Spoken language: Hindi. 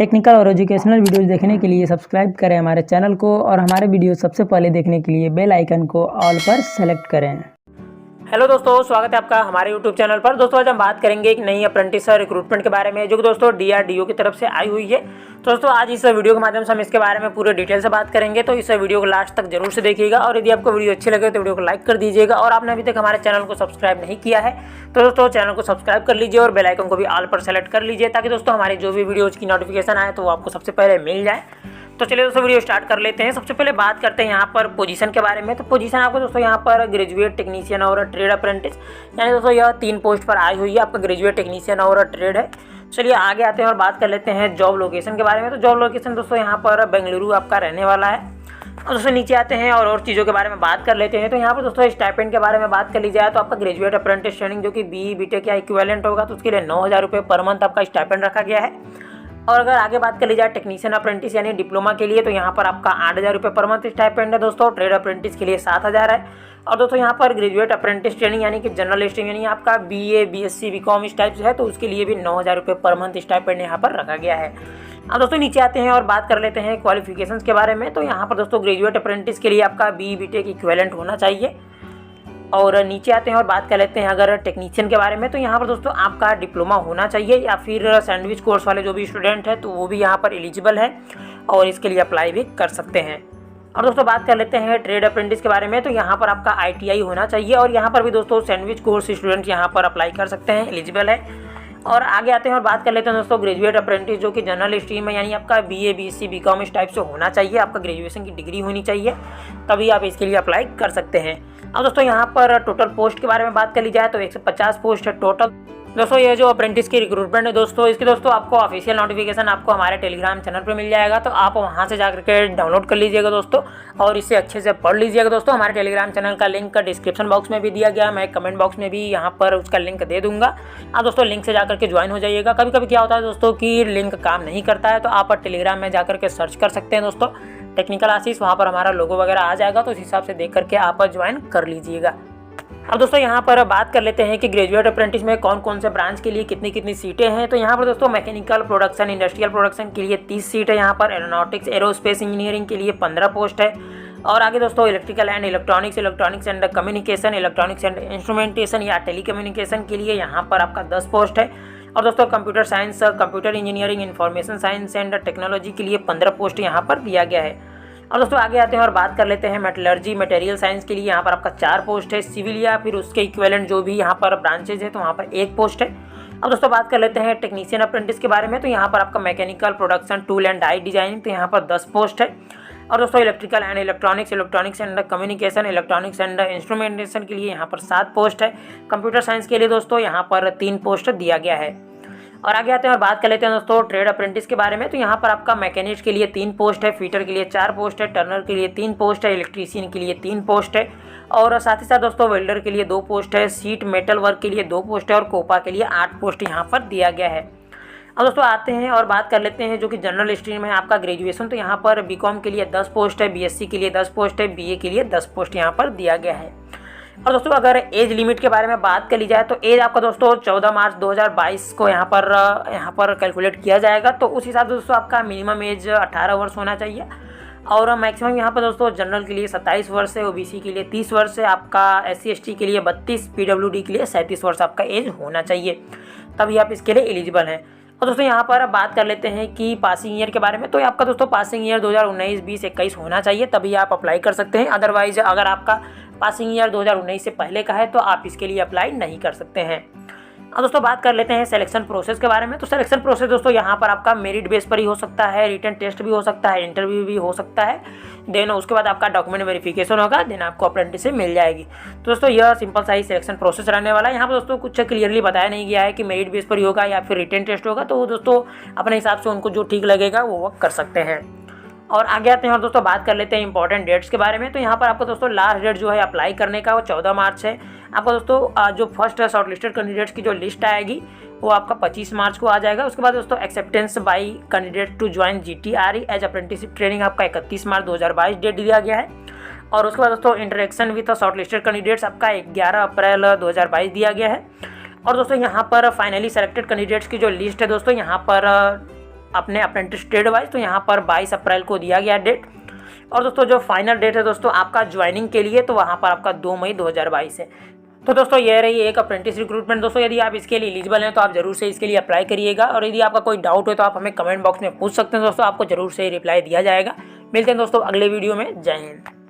टेक्निकल और एजुकेशनल वीडियोज़ देखने के लिए सब्सक्राइब करें हमारे चैनल को और हमारे वीडियो सबसे पहले देखने के लिए बेल आइकन को ऑल पर सेलेक्ट करें। हेलो दोस्तों, स्वागत है आपका हमारे यूट्यूब चैनल पर। दोस्तों आज हम बात करेंगे एक नई अप्रेंटिस रिक्रूटमेंट के बारे में जो कि दोस्तों DRDO की तरफ से आई हुई है। तो दोस्तों आज इस वीडियो के माध्यम से हम इसके बारे में पूरे डिटेल से बात करेंगे, तो इस वीडियो को लास्ट तक जरूर से देखिएगा। और यदि आपको वीडियो अच्छी लगे तो वीडियो को लाइक कर दीजिएगा, और आपने अभी तक हमारे चैनल को सब्सक्राइब नहीं किया है तो दोस्तों चैनल को सब्सक्राइब कर लीजिए और बेल आइकन को भी ऑल पर सेलेक्ट कर लीजिए, ताकि दोस्तों हमारी जो भी वीडियोज़ की नोटिफिकेशन आए तो वो आपको सबसे पहले मिल जाए। तो चलिए दोस्तों वीडियो स्टार्ट कर लेते हैं। सबसे पहले बात करते हैं यहाँ पर पोजीशन के बारे में। तो पोजीशन आपको दोस्तों यहाँ पर ग्रेजुएट टेक्नीशियन और ट्रेड अप्रेंटिस, यानी दोस्तों यह 3 पोस्ट पर आई हुई है। आपका ग्रेजुएट टेक्नीशियन और ट्रेड है। चलिए आगे आते हैं और बात कर लेते हैं जॉब लोकेशन के बारे में। तो जॉब लोकेशन दोस्तों यहाँ पर बेंगलुरु आपका रहने वाला है। और दोस्तों नीचे आते हैं और चीज़ों के बारे में बात कर लेते हैं। तो यहाँ पर दोस्तों स्टाइपेंड के बारे में बात कर ली जाए तो आपका ग्रेजुएट अप्रेंटिस ट्रेनिंग जो कि BE BTech या इक्विवेलेंट होगा तो उसके लिए 9,000 रुपये पर मंथ आपका स्टाइपेंड रखा गया है। और अगर आगे बात कर ली जाए टेक्नीशियन अप्रेंटिस यानी डिप्लोमा के लिए तो यहाँ पर आपका 8,000 रुपये पर मंथ स्टाइपेंड है दोस्तों। ट्रेड अप्रेंटिस के लिए 7,000 है। और दोस्तों यहाँ पर ग्रेजुएट अप्रेंटिस ट्रेनिंग यानी कि जनरल स्ट्रीम यानी आपका BA BSc BCom इस टाइप से है तो उसके लिए भी 9,000 रुपये पर मंथ स्टाइपेंड यहाँ पर रखा गया है। अब दोस्तों नीचे आते हैं और बात कर लेते हैं क्वालिफिकेशंस के बारे में। तो यहाँ पर दोस्तों ग्रेजुएट अप्रेंटिस के लिए आपका BE BTech इक्विवेलेंट होना चाहिए। और नीचे आते हैं और बात कर लेते हैं अगर टेक्नीशियन के बारे में। तो यहाँ पर दोस्तों आपका डिप्लोमा होना चाहिए या फिर सैंडविच कोर्स वाले जो भी स्टूडेंट है तो वो भी यहाँ पर एलिजिबल है और इसके लिए अप्लाई भी कर सकते हैं। और दोस्तों बात कर लेते हैं ट्रेड अप्रेंटिस के बारे में। तो यहाँ पर आपका ITI होना चाहिए और यहाँ पर भी दोस्तों सैंडविच कोर्स स्टूडेंट यहाँ पर अप्लाई कर सकते हैं, एलिजिबल है। और आगे आते हैं और बात कर लेते हैं दोस्तों ग्रेजुएट अप्रेंटिस जो कि जनरल स्ट्रीम है, यानी आपका BA BSc BCom इस टाइप से होना चाहिए। आपका ग्रेजुएशन की डिग्री होनी चाहिए, तभी आप इसके लिए अप्लाई कर सकते हैं। अब दोस्तों यहाँ पर टोटल पोस्ट के बारे में बात कर ली जाए तो 150 पोस्ट है टोटल। दोस्तों ये जो अप्रेंटिस की रिक्रूटमेंट है दोस्तों, इसकी दोस्तों आपको ऑफिशियल नोटिफिकेशन आपको हमारे टेलीग्राम चैनल पर मिल जाएगा, तो आप वहाँ से जाकर के डाउनलोड कर लीजिएगा दोस्तों और इसे अच्छे से पढ़ लीजिएगा दोस्तों। हमारे टेलीग्राम चैनल का लिंक डिस्क्रिप्शन बॉक्स में भी दिया गया, मैं कमेंट बॉक्स में भी यहाँ पर उसका लिंक दे दूंगा। आप दोस्तों लिंक से जाकर के ज्वाइन हो जाइएगा। कभी कभी क्या होता है दोस्तों कि लिंक काम नहीं करता है, तो आप टेलीग्राम में जाकर के सर्च कर सकते हैं दोस्तों टेक्निकल आशीष, वहाँ पर हमारा लोगो वगैरह आ जाएगा, तो उस हिसाब से देख करके आप ज्वाइन कर लीजिएगा। अब दोस्तों यहाँ पर बात कर लेते हैं कि ग्रेजुएट अप्रेंटिस में कौन कौन से ब्रांच के लिए कितनी कितनी सीटें हैं। तो यहाँ पर दोस्तों मैकेनिकल प्रोडक्शन इंडस्ट्रियल प्रोडक्शन के लिए 30 सीट है। यहाँ पर एरोनॉटिक्स एरोस्पेस इंजीनियरिंग के लिए 15 पोस्ट है। और आगे दोस्तों electrical and electronics electronics and communication electronics and instrumentation या टेलीकम्युनिकेशन के लिए यहाँ पर आपका 10 पोस्ट है। और दोस्तों computer science computer engineering information science and technology के लिए 15 पोस्ट यहाँ पर दिया गया है। और दोस्तों आगे आते हैं और बात कर लेते हैं मेटलर्जी मटेरियल साइंस के लिए यहाँ पर आपका 4 पोस्ट है। सिविल या फिर उसके इक्विवेलेंट जो भी यहाँ पर ब्रांचेज है तो वहाँ पर 1 पोस्ट है। अब दोस्तों बात कर लेते हैं टेक्नीशियन अप्रेंटिस के बारे में। तो यहाँ पर आपका mechanical production tool and die designing तो यहाँ पर 10 पोस्ट है। और दोस्तों electrical and electronics and communication electronics and instrumentation के लिए यहाँ पर 7 पोस्ट है। कंप्यूटर साइंस के लिए दोस्तों यहाँ पर 3 पोस्ट दिया गया है। और आगे आते हैं और बात कर लेते हैं दोस्तों ट्रेड अप्रेंटिस के बारे में। तो यहाँ पर आपका मैकेनिस्ट के लिए 3 पोस्ट है, फीटर के लिए 4 पोस्ट है, टर्नर के लिए 3 पोस्ट है, इलेक्ट्रीशियन के लिए 3 पोस्ट है। और साथ ही साथ दोस्तों वेल्डर के लिए 2 पोस्ट है, सीट मेटल वर्क के लिए 2 पोस्ट है और कोपा के लिए 8 पोस्ट यहाँ पर दिया गया है। अब दोस्तों आते हैं और बात कर लेते हैं जो कि जनरल स्ट्रीम है आपका ग्रेजुएशन। तो यहाँ पर BCom के लिए 10 पोस्ट है, BSc के लिए 10 पोस्ट है, BA के लिए 10 पोस्ट यहाँ पर दिया गया है। और दोस्तों अगर एज लिमिट के बारे में बात कर ली जाए तो एज आपका दोस्तों 14 मार्च 2022 को यहाँ पर कैलकुलेट किया जाएगा, तो उस हिसाब से दोस्तों आपका मिनिमम एज 18 वर्ष होना चाहिए। और मैक्सिमम यहाँ पर दोस्तों जनरल के लिए 27 वर्ष है, OBC के लिए 30 वर्ष है, आपका SC ST के लिए 32, PWD के लिए 37 वर्ष आपका एज होना चाहिए, तभी आप इसके लिए एलिजिबल हैं। और दोस्तों यहाँ पर बात कर लेते हैं कि पासिंग ईयर के बारे में। तो आपका दोस्तों पासिंग ईयर 2019, 20, 21 होना चाहिए, तभी आप अप्लाई कर सकते हैं। अदरवाइज अगर आपका पासिंग ईयर 2019 से पहले का है तो आप इसके लिए अप्लाई नहीं कर सकते हैं। अब दोस्तों बात कर लेते हैं सिलेक्शन प्रोसेस के बारे में। तो सिलेक्शन प्रोसेस दोस्तों यहाँ पर आपका मेरिट बेस पर ही हो सकता है, रिटन टेस्ट भी हो सकता है, इंटरव्यू भी हो सकता है, देन उसके बाद आपका डॉक्यूमेंट वेरिफिकेशन होगा, देन आपको अप्रेंटिसशिप मिल जाएगी। तो दोस्तों यह सिंपल सा ही सिलेक्शन प्रोसेस रहने वाला है। यहाँ पर दोस्तों कुछ क्लियरली बताया नहीं गया है कि मेरिट बेस पर ही होगा या फिर रिटन टेस्ट होगा, तो दोस्तों अपने हिसाब से उनको जो ठीक लगेगा वो कर सकते हैं। और आगे आते हैं और दोस्तों बात कर लेते हैं इंपॉर्टेंट डेट्स के बारे में। तो यहाँ पर आपको दोस्तों लास्ट डेट जो है अप्लाई करने का वो 14 मार्च है। आपको दोस्तों जो फर्स्ट शॉर्टलिस्टेड कैंडिडेट्स की जो लिस्ट आएगी वो आपका 25 मार्च को आ जाएगा। उसके बाद दोस्तों acceptance by candidate to join GTRE as apprenticeship training आपका 31 मार्च 2022 डेट दिया गया है। और उसके बाद दोस्तों इंटरेक्शन विद शॉर्टलिस्टेड कैंडिडेट्स आपका 11 अप्रैल 2022 दिया गया है। और दोस्तों यहाँ पर फाइनली सेलेक्टेड कैंडिडेट्स की जो लिस्ट है दोस्तों यहाँ पर अपने अप्रेंटिस ट्रेड वाइज, तो यहाँ पर 22 अप्रैल को दिया गया डेट। और दोस्तों जो फाइनल डेट है दोस्तों आपका ज्वाइनिंग के लिए, तो वहाँ पर आपका 2 मई 2022 है। तो दोस्तों ये रही एक अप्रेंटिस रिक्रूटमेंट। दोस्तों यदि आप इसके लिए एलिजिबल हैं तो आप जरूर से इसके लिए अप्लाई करिएगा, और यदि आपका कोई डाउट हो तो आप हमें कमेंट बॉक्स में पूछ सकते हैं दोस्तों, आपको जरूर से रिप्लाई दिया जाएगा। मिलते हैं दोस्तों अगले वीडियो में। जय हिंद।